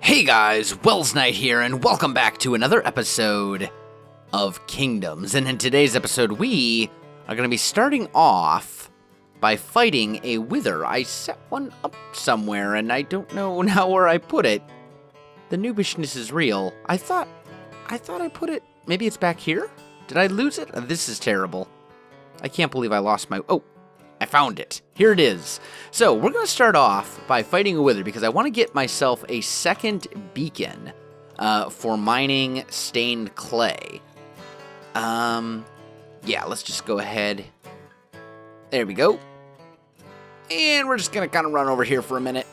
Hey guys, Welsknight here, and welcome back to another episode of Kingdoms. And in today's episode, we are going to be starting off by fighting a wither. I set one up somewhere, and I don't know now where I put it. The noobishness is real. I thought I put it... Maybe it's back here? Did I lose it? This is terrible. I can't believe I lost my... Oh, I found it. Here it is. So, we're going to start off by fighting a wither because I want to get myself a second beacon for mining stained clay. Yeah, let's just go ahead. There we go. And we're just going to kind of run over here for a minute.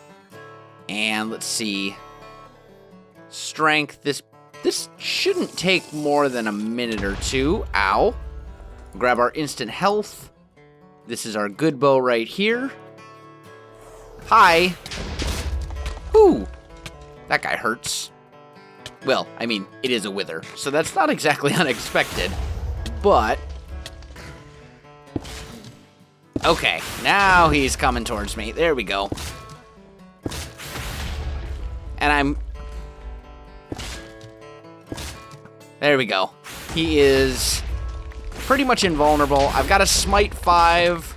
And let's see. Strength. This shouldn't take more than a minute or two. Ow. Grab our instant health. This is our good bow right here. Hi. Whew. That guy hurts. Well, I mean, it is a wither, so that's not exactly unexpected. But... okay, now he's coming towards me. There we go. And I'm... there we go. He is... pretty much invulnerable. I've got a smite 5.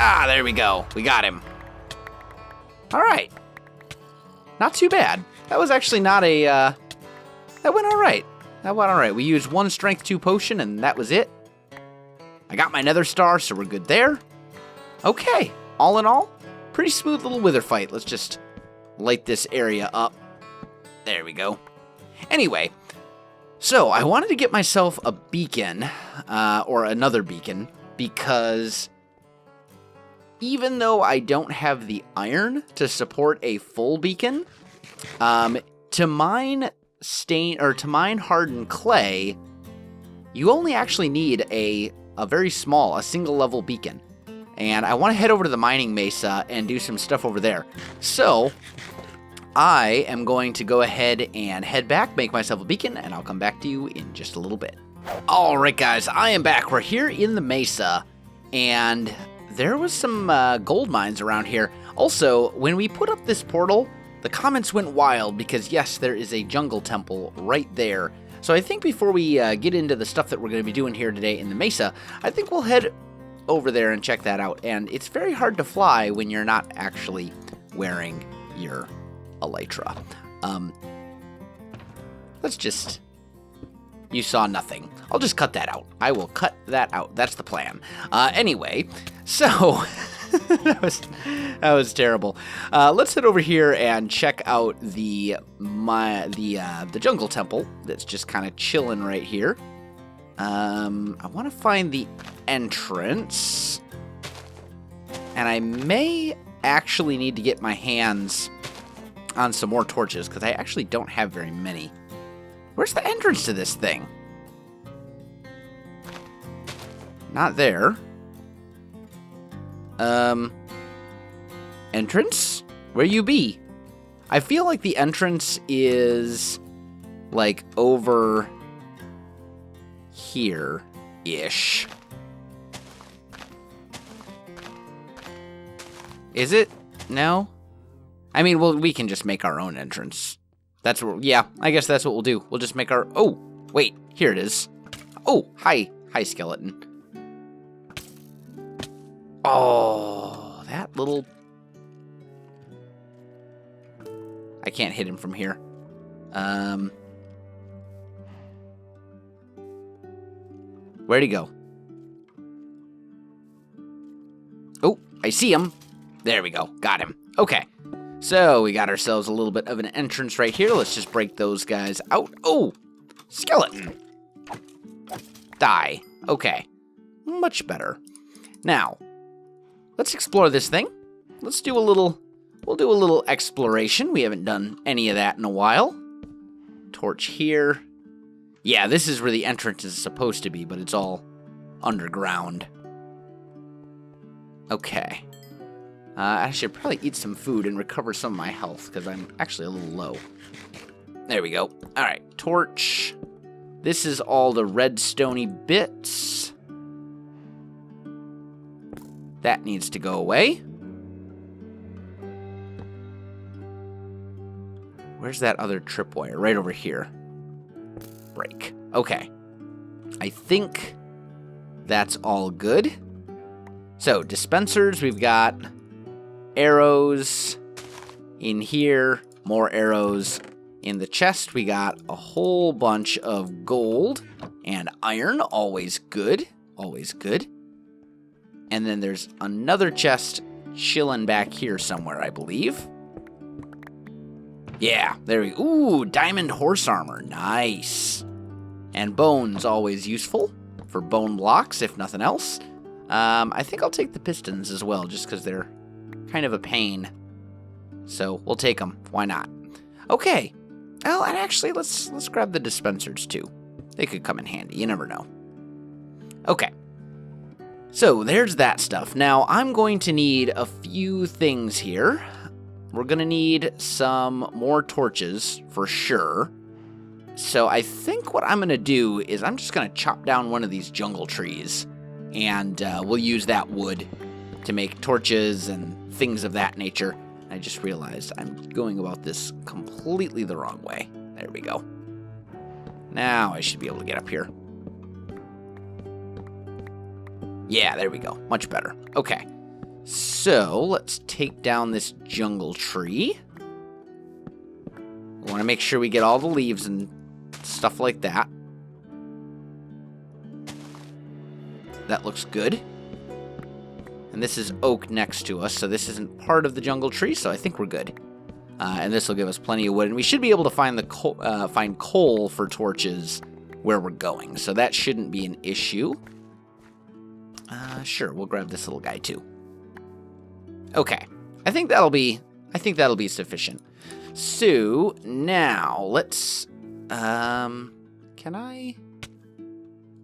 Ah, there we go. We got him. All right. Not too bad. That was actually not a, that went all right. That went all right. We used one strength 2 potion, and that was it. I got my nether star, so we're good there. Okay. All in all, pretty smooth little wither fight. Let's just light this area up. There we go. Anyway... so, I wanted to get myself a beacon, or another beacon, because even though I don't have the iron to support a full beacon, to mine hardened clay, you only actually need a very small, a single level beacon. And I want to head over to the mining mesa and do some stuff over there. So... I am going to go ahead and head back, make myself a beacon, and I'll come back to you in just a little bit. Alright guys, I am back. We're here in the Mesa, and there was some gold mines around here. Also, when we put up this portal, the comments went wild because yes, there is a jungle temple right there. So I think before we get into the stuff that we're going to be doing here today in the Mesa, I think we'll head over there and check that out. And it's very hard to fly when you're not actually wearing your elytra. Let's just... you saw nothing. I'll just cut that out. I will cut that out. That's the plan. Anyway, so... that was terrible. Let's head over here and check out the jungle temple that's just kind of chilling right here. I want to find the entrance. And I may actually need to get my hands on some more torches, because I actually don't have very many. Where's the entrance to this thing? Not there. Entrance? Where you be? I feel like the entrance is, like, over here-ish. Is it? No? I mean, well, we can just make our own entrance. That's what, yeah, I guess that's what we'll do. We'll just make our, oh, wait, here it is. Oh, hi, skeleton. Oh, that little, I can't hit him from here. Where'd he go? Oh, I see him. There we go, got him. Okay. So, we got ourselves a little bit of an entrance right here. Let's just break those guys out. Oh! Skeleton! Die. Okay. Much better. Now, let's explore this thing. We'll do a little exploration. We haven't done any of that in a while. Torch here. Yeah, this is where the entrance is supposed to be, but it's all underground. Okay. I should probably eat some food and recover some of my health, because I'm actually a little low. There we go. Alright, torch. This is all the redstone-y bits. That needs to go away. Where's that other tripwire? Right over here. Break. Okay. I think that's all good. So, dispensers, we've got arrows in here, more arrows in the chest. We got a whole bunch of gold and iron, always good, always good. And then there's another chest chilling back here somewhere, I believe. Yeah, there we go. Ooh, diamond horse armor, nice. And bones, always useful for bone blocks, if nothing else. I think I'll take the pistons as well, just because they're kind of a pain. So we'll take them. Why not? Okay. Well, and actually, let's grab the dispensers too. They could come in handy. You never know. Okay. So there's that stuff. Now I'm going to need a few things here. We're going to need some more torches for sure. So I think what I'm going to do is I'm just going to chop down one of these jungle trees. And we'll use that wood to make torches and things of that nature. I just realized I'm going about this completely the wrong way. There we go. Now I should be able to get up here. Yeah, there we go. Much better. Okay. So let's take down this jungle tree. We want to make sure we get all the leaves and stuff like that. That looks good. And this is oak next to us, so this isn't part of the jungle tree, so I think we're good. And this will give us plenty of wood, and we should be able to find the find coal for torches where we're going, so that shouldn't be an issue. Sure, we'll grab this little guy too. Okay, I think that'll be sufficient. So now let's can I?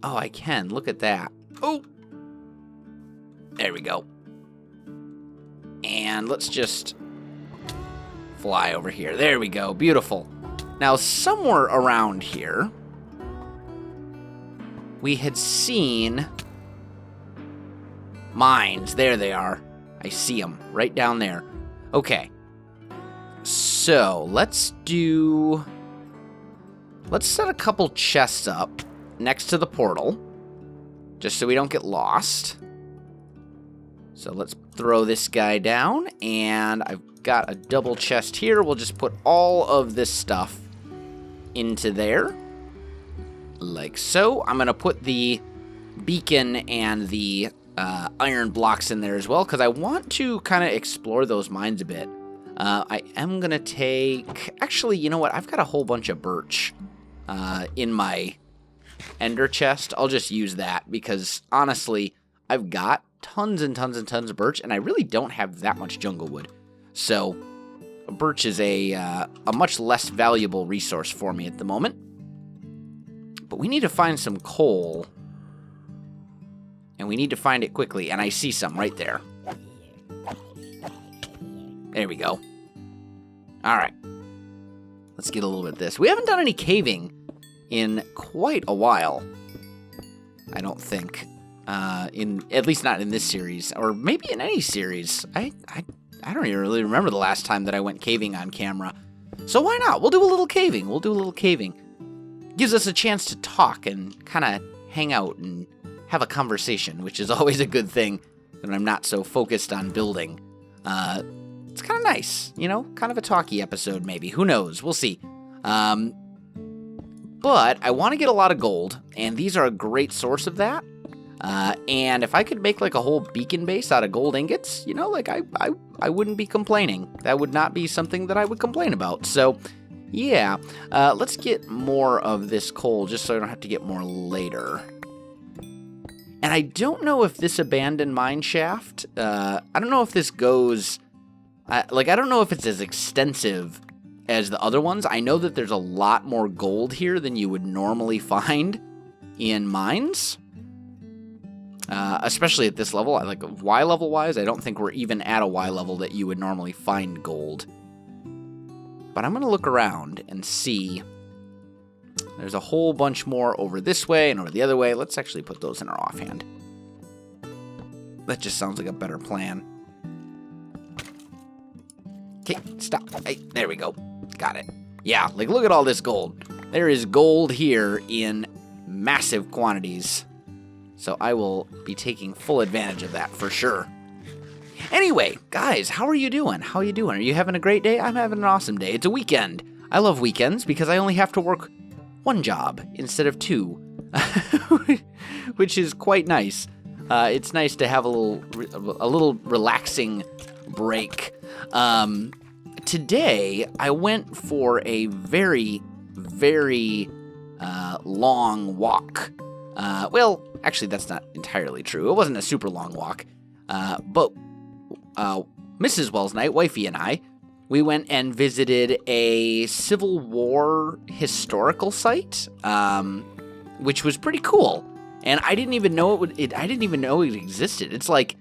Oh, I can. Look at that. Oh! There we go. And let's just fly over here. There we go. Beautiful. Now, somewhere around here, we had seen mines. There they are. I see them right down there. Okay. So, let's set a couple chests up next to the portal, just so we don't get lost. So let's throw this guy down, and I've got a double chest here. We'll just put all of this stuff into there, like so. I'm going to put the beacon and the iron blocks in there as well, because I want to kind of explore those mines a bit. I am going to take... Actually, you know what? I've got a whole bunch of birch in my ender chest. I'll just use that because, honestly, I've got tons and tons and tons of birch, and I really don't have that much jungle wood. So, birch is a much less valuable resource for me at the moment. But we need to find some coal. And we need to find it quickly, and I see some right there. There we go. Alright. Let's get a little bit of this. We haven't done any caving in quite a while, I don't think. At least not in this series, or maybe in any series. I don't even really remember the last time that I went caving on camera. So why not? We'll do a little caving. Gives us a chance to talk and kind of hang out and have a conversation, which is always a good thing when I'm not so focused on building. It's kind of nice, you know, kind of a talky episode maybe. Who knows? We'll see. But I want to get a lot of gold, and these are a great source of that. And if I could make like a whole beacon base out of gold ingots, you know, like I wouldn't be complaining. That would not be something that I would complain about. So, yeah, let's get more of this coal just so I don't have to get more later. And I don't know if this abandoned mine shaft, I don't know if this goes, I don't know if it's as extensive as the other ones. I know that there's a lot more gold here than you would normally find in mines. Especially at this level, like Y level wise, I don't think we're even at a Y level that you would normally find gold. But I'm going to look around and see. There's a whole bunch more over this way and over the other way. Let's actually put those in our offhand. That just sounds like a better plan. Okay, stop. Hey, there we go. Got it. Yeah, like look at all this gold. There is gold here in massive quantities. So I will be taking full advantage of that for sure. Anyway, guys, how are you doing? How are you doing? Are you having a great day? I'm having an awesome day. It's a weekend. I love weekends because I only have to work one job instead of two, which is quite nice. It's nice to have a little relaxing break. Today, I went for a very, very long walk. Well, actually, that's not entirely true. It wasn't a super long walk. But Mrs. Welsknight, wifey, and I, we went and visited a Civil War historical site, which was pretty cool. And I didn't even know I didn't even know it existed. It's like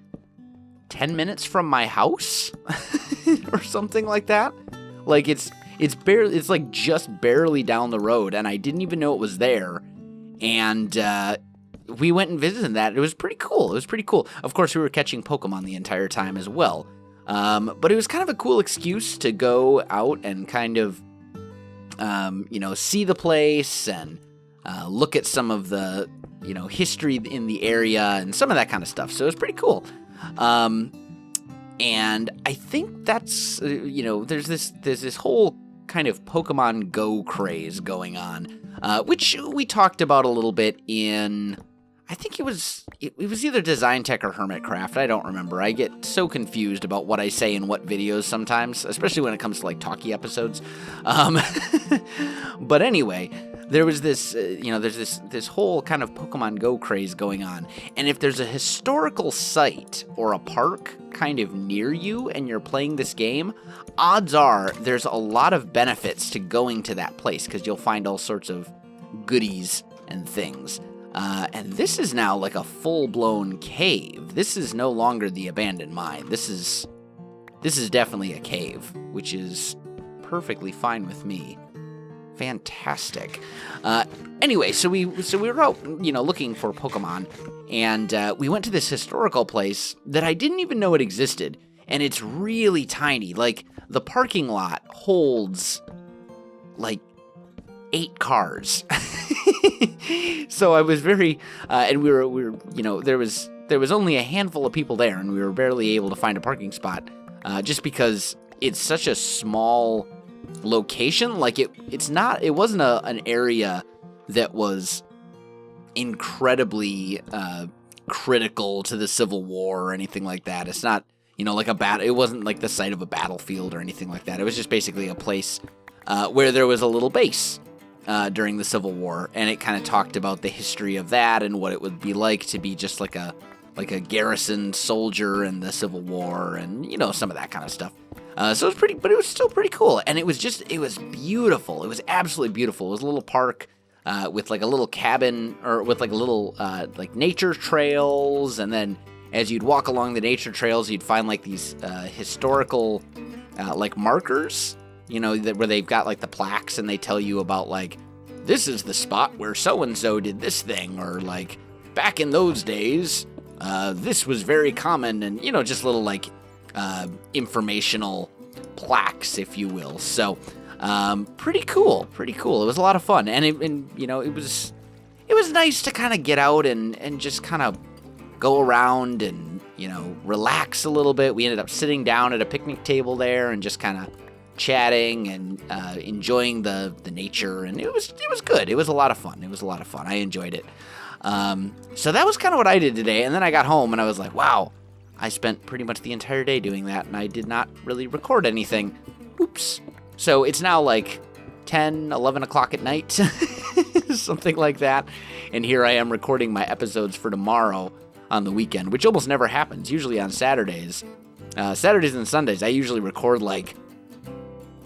10 minutes from my house or something like that. Like it's like just barely down the road, and I didn't even know it was there. And we went and visited that. It was pretty cool. Of course, we were catching Pokemon the entire time as well. But it was kind of a cool excuse to go out and kind of, see the place and look at some of the, history in the area and some of that kind of stuff. So it was pretty cool. And I think that's, there's this whole kind of Pokemon Go craze going on, which we talked about a little bit in, I think it was either Design Tech or Hermitcraft. I don't remember. I get so confused about what I say in what videos sometimes, especially when it comes to like talkie episodes. But anyway, there was this, there's this whole kind of Pokemon Go craze going on. And if there's a historical site or a park kind of near you and you're playing this game, odds are there's a lot of benefits to going to that place because you'll find all sorts of goodies and things. And this is now like a full-blown cave. This is no longer the abandoned mine. This is definitely a cave, which is perfectly fine with me. Fantastic. Anyway, so we were out, looking for Pokemon, and we went to this historical place that I didn't even know it existed, and it's really tiny. Like the parking lot holds like 8 cars. So I was very, and we were, there was only a handful of people there, and we were barely able to find a parking spot, just because it's such a small location. Like it wasn't an area that was incredibly critical to the Civil War or anything like that. It's not, like it wasn't like the site of a battlefield or anything like that. It was just basically a place where there was a little base during the Civil War, and it kind of talked about the history of that and what it would be like to be just like a garrison soldier in the Civil War, and some of that kind of stuff. So it was pretty, but it was still pretty cool, and it was beautiful. It was absolutely beautiful. It was a little park with like a little cabin, or with like a little like nature trails, and then as you'd walk along the nature trails, you'd find like these historical like markers. Where they've got like the plaques and they tell you about like, this is the spot where so-and-so did this thing, or like back in those days, this was very common, and just little like informational plaques, if you will. So pretty cool. It was a lot of fun, and it was nice to kind of get out and just kind of go around and relax a little bit. We ended up sitting down at a picnic table there and just kind of chatting and enjoying the nature, and it was good. It was a lot of fun. I enjoyed it. So that was kind of what I did today, and then I got home and I was like, wow, I spent pretty much the entire day doing that, and I did not really record anything. Oops. So it's now like 10, 11 o'clock at night, something like that, and here I am recording my episodes for tomorrow on the weekend, which almost never happens. Usually on Saturdays and Sundays, I usually record like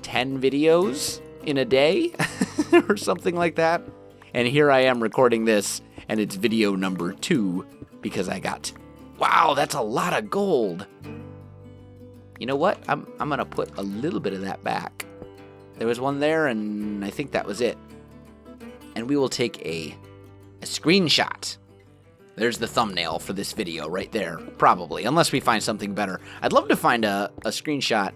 10 videos in a day or something like that. And here I am recording this, and it's video number 2 because wow, that's a lot of gold. You know what? I'm going to put a little bit of that back. There was one there, and I think that was it. And we will take a screenshot. There's the thumbnail for this video right there, probably, unless we find something better. I'd love to find a screenshot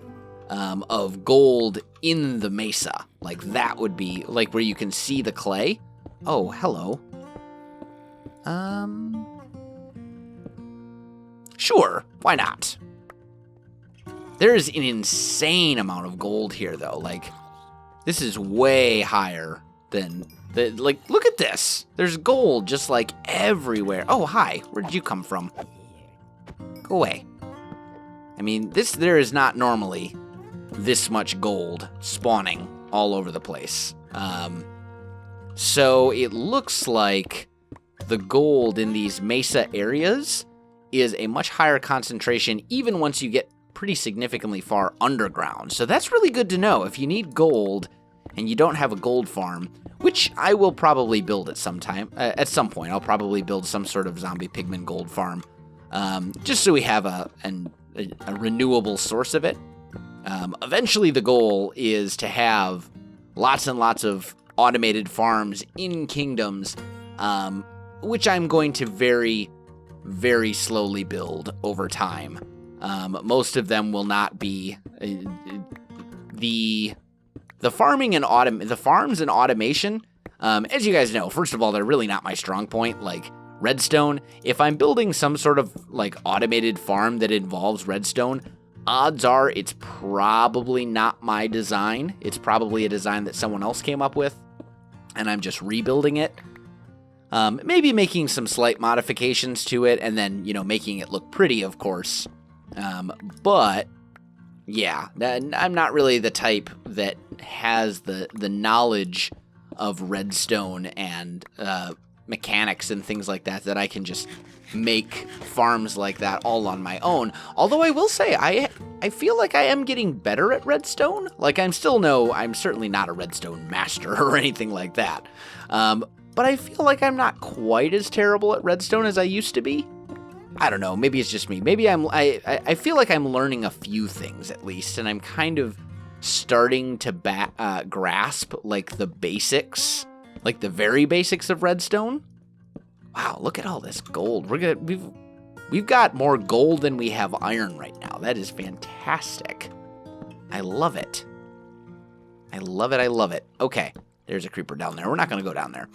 of gold in the mesa. Like, that would be, like, where you can see the clay. Oh, hello. Sure, why not? There's an insane amount of gold here, though. Like, this is way higher than... like, look at this. There's gold just, like, everywhere. Oh, hi. Where did you come from? Go away. I mean, there is not normally this much gold spawning all over the place. So it looks like the gold in these mesa areas is a much higher concentration, even once you get pretty significantly far underground. So that's really good to know. If you need gold and you don't have a gold farm, which I will probably build at some point, I'll probably build some sort of zombie pigman gold farm, just so we have a renewable source of it. Eventually the goal is to have lots and lots of automated farms in kingdoms, which I'm going to very, very slowly build over time. Most of them will not be the farming and the farms and automation. As you guys know, first of all, they're really not my strong point. Like redstone, if I'm building some sort of like automated farm that involves redstone, odds are it's probably not my design. It's probably a design that someone else came up with, and I'm just rebuilding it. Maybe making some slight modifications to it, and then, making it look pretty, of course. But, yeah, I'm not really the type that has the knowledge of redstone and mechanics and things like that I can just make farms like that all on my own. Although I will say, I feel like I am getting better at redstone. Like, I'm certainly not a redstone master or anything like that. But I feel like I'm not quite as terrible at redstone as I used to be. I don't know, maybe it's just me. Maybe I feel like I'm learning a few things at least, and I'm kind of starting to grasp like the basics, like the very basics of redstone. Wow, look at all this gold. We've got more gold than we have iron right now. That is fantastic. I love it. I love it. I love it. Okay, there's a creeper down there. We're not going to go down there.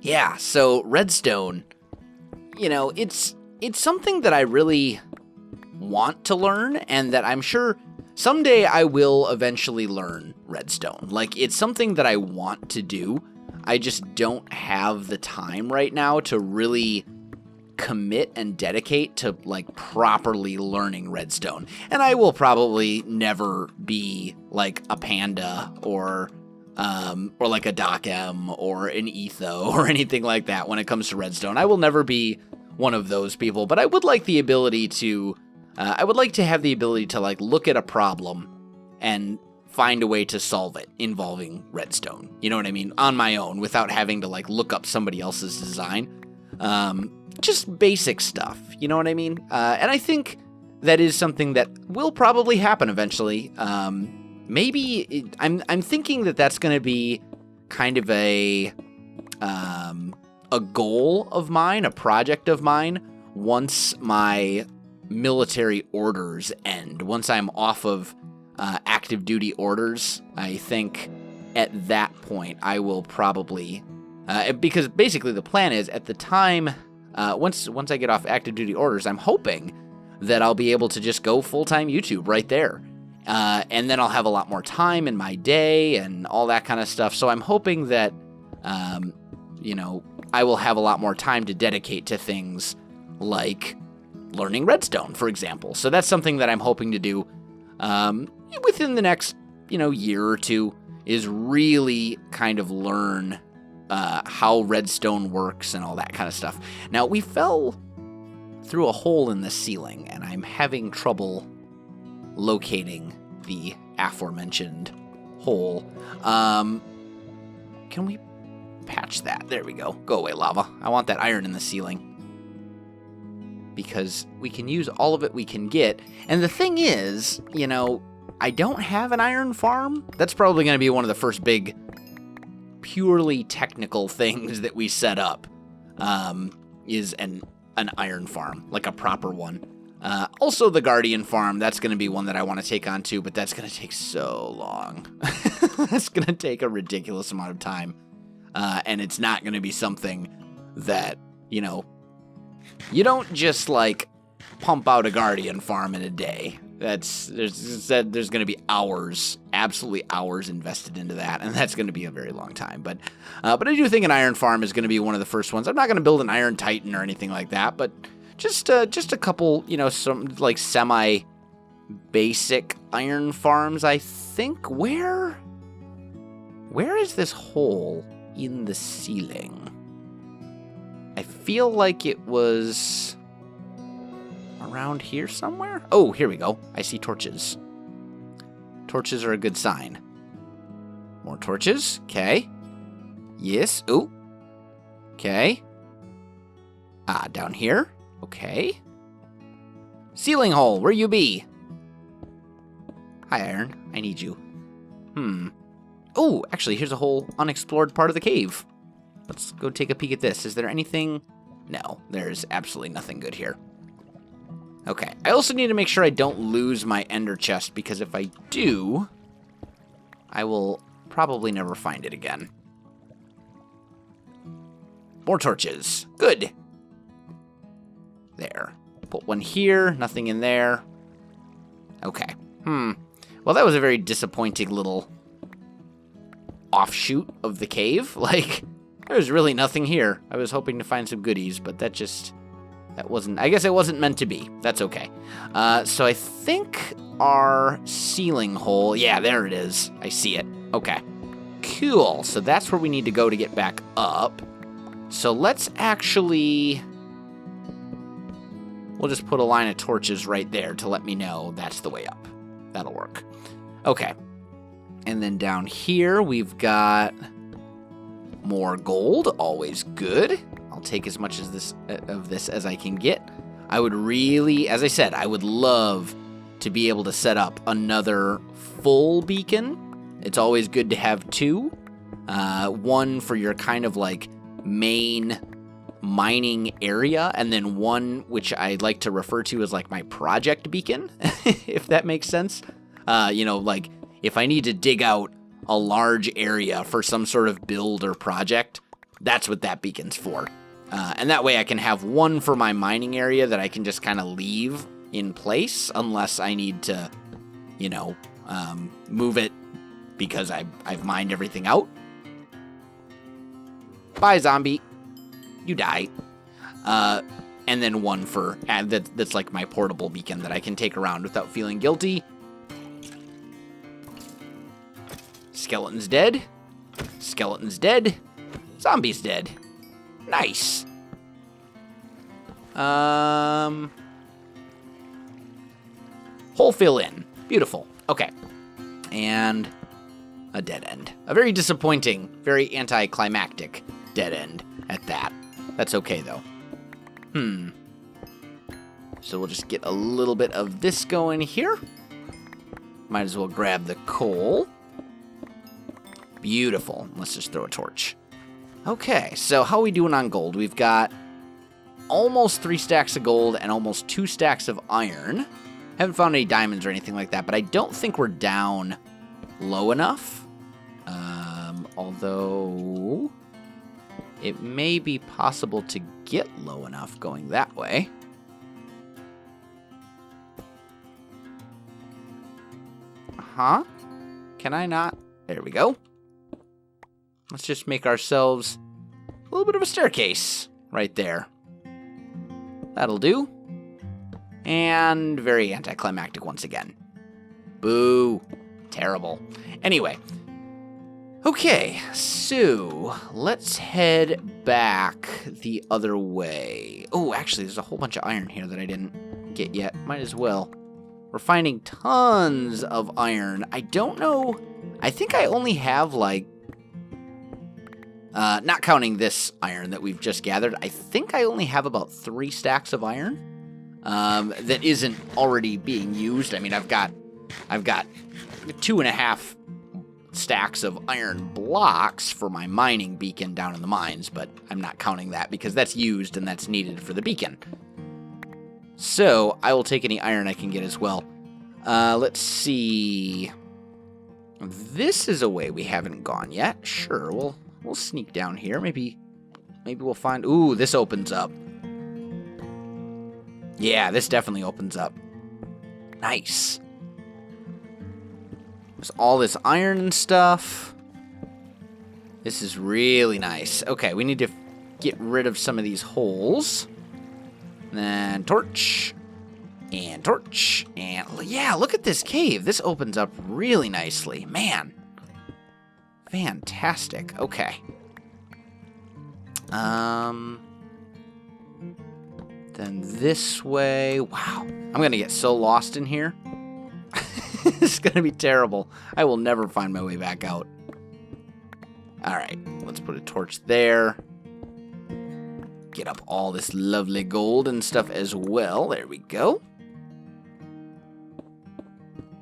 Yeah, so redstone, it's something that I really want to learn, and that I'm sure someday I will eventually learn redstone. Like, it's something that I want to do. I just don't have the time right now to really commit and dedicate to, like, properly learning redstone. And I will probably never be, like, a Panda or like a DocM or an Etho or anything like that when it comes to redstone. I will never be one of those people, but I would like the ability to, have the ability to, like, look at a problem and find a way to solve it involving redstone. You know what I mean? On my own, without having to, like, look up somebody else's design. Just basic stuff. You know what I mean? And I think that is something that will probably happen eventually. Maybe I'm thinking that that's going to be kind of a goal of mine, a project of mine, once my military orders end. Once I'm off of active duty orders, I think at that point I will probably, because basically the plan is at the time, once I get off active duty orders, I'm hoping that I'll be able to just go full-time YouTube right there. And then I'll have a lot more time in my day and all that kind of stuff. So I'm hoping that, I will have a lot more time to dedicate to things like learning redstone, for example. So that's something that I'm hoping to do within the next, year or two, is really kind of learn how redstone works and all that kind of stuff. Now, we fell through a hole in the ceiling, and I'm having trouble locating the aforementioned hole. Can we patch that? There we go. Go away, lava. I want that iron in the ceiling, because we can use all of it we can get. And the thing is, I don't have an iron farm. That's probably going to be one of the first big, purely technical things that we set up, is an iron farm, like a proper one. Also, the Guardian Farm, that's going to be one that I want to take on too, but that's going to take so long. That's going to take a ridiculous amount of time. And it's not going to be something that, you know, you don't just, like, pump out a Guardian Farm in a day. There's going to be hours, absolutely hours invested into that, and that's going to be a very long time. But I do think an Iron Farm is going to be one of the first ones. I'm not going to build an Iron Titan or anything like that, but just a couple, you know, some like semi-basic iron farms, I think. Where is this hole in the ceiling? I feel like it was around here somewhere. Oh, here we go. I see torches. Torches are a good sign. More torches. Okay. Yes. Oh. Okay. Down here. Okay. Ceiling hole, where you be? Hi, Iron. I need you. Oh, actually, here's a whole unexplored part of the cave. Let's go take a peek at this. Is there anything? No, there's absolutely nothing good here. Okay. I also need to make sure I don't lose my ender chest, because if I do, I will probably never find it again. More torches. Good. There. Put one here. Nothing in there. Okay. Well, that was a very disappointing little offshoot of the cave. Like, there's really nothing here. I was hoping to find some goodies, but that wasn't, I guess it wasn't meant to be. That's okay. So I think our ceiling hole, yeah, there it is. I see it. Okay. Cool. So that's where we need to go to get back up. So let's actually, we'll just put a line of torches right there to let me know that's the way up. That'll work. Okay. And then down here, we've got more gold. Always good. I'll take as much of this as I can get. I would really, as I said, I would love to be able to set up another full beacon. It's always good to have two. One for your kind of like main mining area, and then one which I like to refer to as like my project beacon, if that makes sense. You know, like if I need to dig out a large area for some sort of build or project, that's what that beacon's for. And that way I can have one for my mining area that I can just kind of leave in place unless I need to, you know, move it because I've mined everything out. Bye, zombie. You die. And then one for, that's like my portable beacon that I can take around without feeling guilty. Skeleton's dead. Skeleton's dead. Zombie's dead. Nice. Hole fill in. Beautiful. Okay. And a dead end. A very disappointing, very anticlimactic dead end at that. That's okay, though. So we'll just get a little bit of this going here. Might as well grab the coal. Beautiful. Let's just throw a torch. Okay, so how are we doing on gold? We've got almost 3 stacks of gold and almost 2 stacks of iron. Haven't found any diamonds or anything like that, but I don't think we're down low enough. Although it may be possible to get low enough going that way. Can I not? There we go. Let's just make ourselves a little bit of a staircase right there. That'll do. And very anticlimactic once again. Boo. Terrible. Anyway. Okay, so let's head back the other way. Oh, actually, there's a whole bunch of iron here that I didn't get yet. Might as well. We're finding tons of iron. I don't know. I think I only have like, not counting this iron that we've just gathered, I think I only have about 3 stacks of iron that isn't already being used. I mean, I've got 2.5 stacks of iron blocks for my mining beacon down in the mines, but I'm not counting that because that's used and that's needed for the beacon. So I will take any iron I can get as well. Let's see. This is a way we haven't gone yet. Sure, we'll sneak down here. Maybe we'll find... Ooh, this opens up. Yeah, this definitely opens up. Nice. There's all this iron and stuff. This is really nice. Okay, we need to get rid of some of these holes. And then torch. And torch. And yeah, look at this cave. This opens up really nicely. Man. Fantastic. Okay. Then this way. Wow. I'm going to get so lost in here. This is going to be terrible. I will never find my way back out. Alright. Let's put a torch there. Get up all this lovely gold and stuff as well. There we go.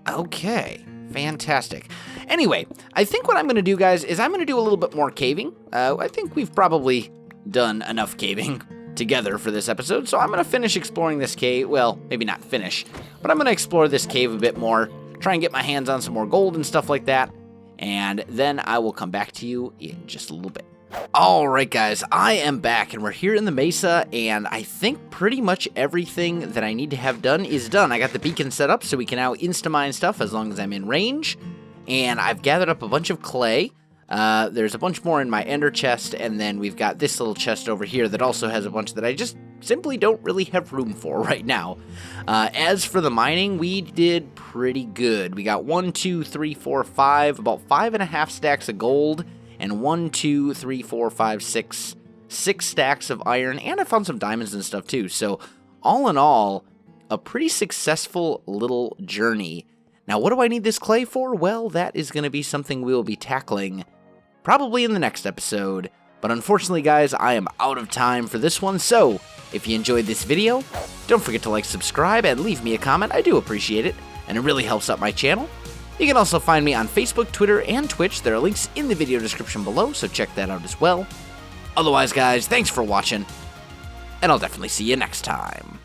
Okay. Fantastic. Anyway, I think what I'm going to do, guys, is I'm going to do a little bit more caving. I think we've probably done enough caving together for this episode, so I'm going to finish exploring this cave. Well, maybe not finish, but I'm going to explore this cave a bit more, try and get my hands on some more gold and stuff like that, and then I will come back to you in just a little bit. Alright guys, I am back, and we're here in the Mesa, and I think pretty much everything that I need to have done is done. I got the beacon set up so we can now insta-mine stuff as long as I'm in range, and I've gathered up a bunch of clay. There's a bunch more in my ender chest, and then we've got this little chest over here that also has a bunch that I just simply don't really have room for right now. As for the mining, we did pretty good. We got 1, 2, 3, 4, 5, about 5.5 stacks of gold, and 1, 2, 3, 4, 5, 6 stacks of iron, and I found some diamonds and stuff too. So all in all, a pretty successful little journey. Now, what do I need this clay for? Well, that is going to be something we will be tackling probably in the next episode. But unfortunately, guys, I am out of time for this one. So if you enjoyed this video, don't forget to like, subscribe, and leave me a comment. I do appreciate it, and it really helps out my channel. You can also find me on Facebook, Twitter, and Twitch. There are links in the video description below, so check that out as well. Otherwise, guys, thanks for watching, and I'll definitely see you next time.